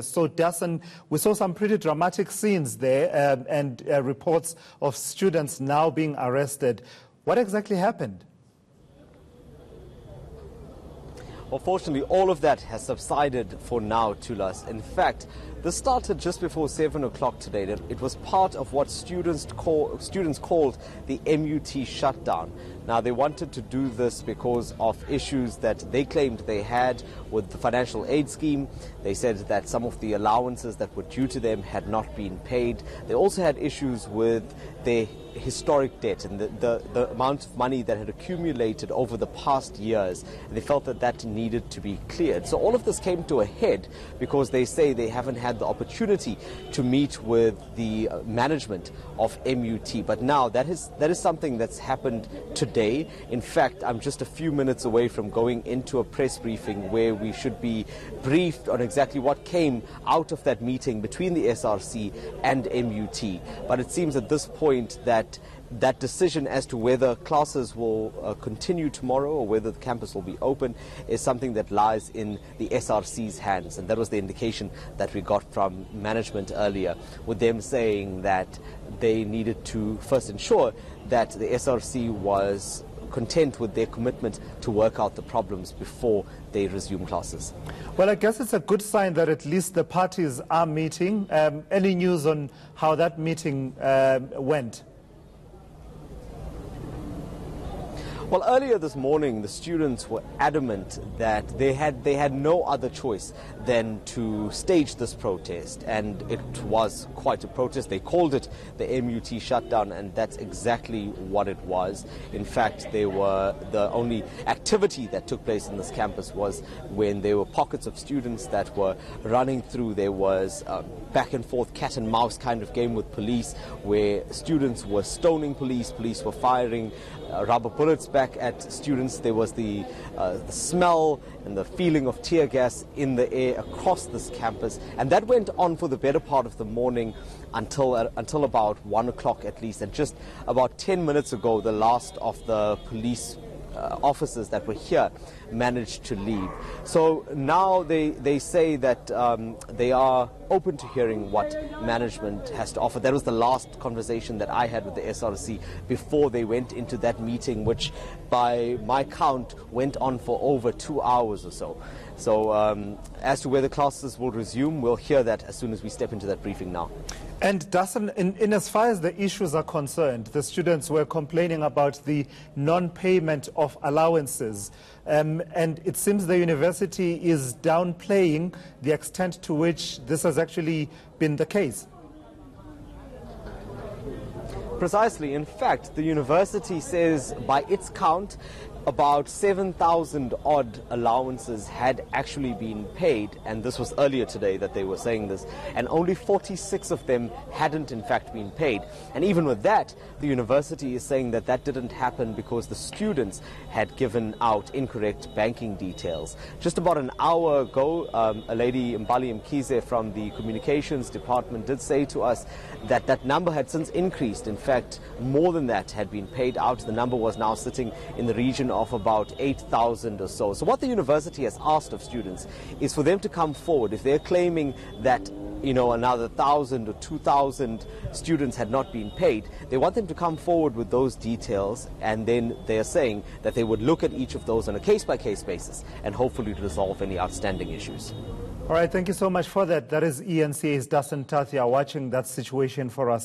So, Dasan, we saw some pretty dramatic scenes there and reports of students now being arrested. What exactly happened? Well, fortunately, all of that has subsided for now, Tulas. In fact, this started just before 7 o'clock today. It was part of what students called the MUT shutdown. Now, they wanted to do this because of issues that they claimed they had with the financial aid scheme. They said that some of the allowances that were due to them had not been paid. They also had issues with their historic debt and the amount of money that had accumulated over the past years. And they felt that that needed to be cleared. So all of this came to a head because they say they haven't had the opportunity to meet with the management of MUT. But now that is something that's happened today. In fact, I'm just a few minutes away from going into a press briefing where we should be briefed on exactly what came out of that meeting between the SRC and MUT. But it seems at this point that decision as to whether classes will continue tomorrow or whether the campus will be open is something that lies in the SRC's hands. And that was the indication that we got from management earlier, with them saying that they needed to first ensure that the SRC was content with their commitment to work out the problems before they resume classes. Well, I guess it's a good sign that at least the parties are meeting. Any news on how that meeting went? Well, earlier this morning, the students were adamant that they had no other choice than to stage this protest, and it was quite a protest. They called it the MUT shutdown, and that's exactly what it was. In fact, the only activity that took place in this campus was when there were pockets of students that were running through. There was back and forth cat and mouse kind of game with police, where students were stoning police were firing rubber bullets back at students. There was the smell and the feeling of tear gas in the air across this campus, and that went on for the better part of the morning until about 1 o'clock at least. And just about 10 minutes ago, the last of the police officers that were here managed to leave. So now they say that they are open to hearing what management has to offer. That was the last conversation that I had with the SRC before they went into that meeting, which by my count went on for over 2 hours or so. So as to whether classes will resume, we'll hear that as soon as we step into that briefing now. And Dasan, in as far as the issues are concerned, the students were complaining about the non-payment of allowances. And it seems the university is downplaying the extent to which this has actually been the case. Precisely. In fact, the university says by its count, about 7,000 odd allowances had actually been paid, and this was earlier today that they were saying this, and only 46 of them hadn't in fact been paid. And even with that, the university is saying that that didn't happen because the students had given out incorrect banking details. Just about an hour ago, a lady, Mbali Mkize from the communications department, did say to us that that number had since increased. In fact, more than that had been paid out. The number was now sitting in the region of about 8,000 or so. So what the university has asked of students is for them to come forward. If they're claiming that another 1,000 or 2,000 students had not been paid, they want them to come forward with those details, and then they're saying that they would look at each of those on a case-by-case basis and hopefully resolve any outstanding issues. All right, thank you so much for that. That is ENCA's Dasan Tathia watching that situation for us.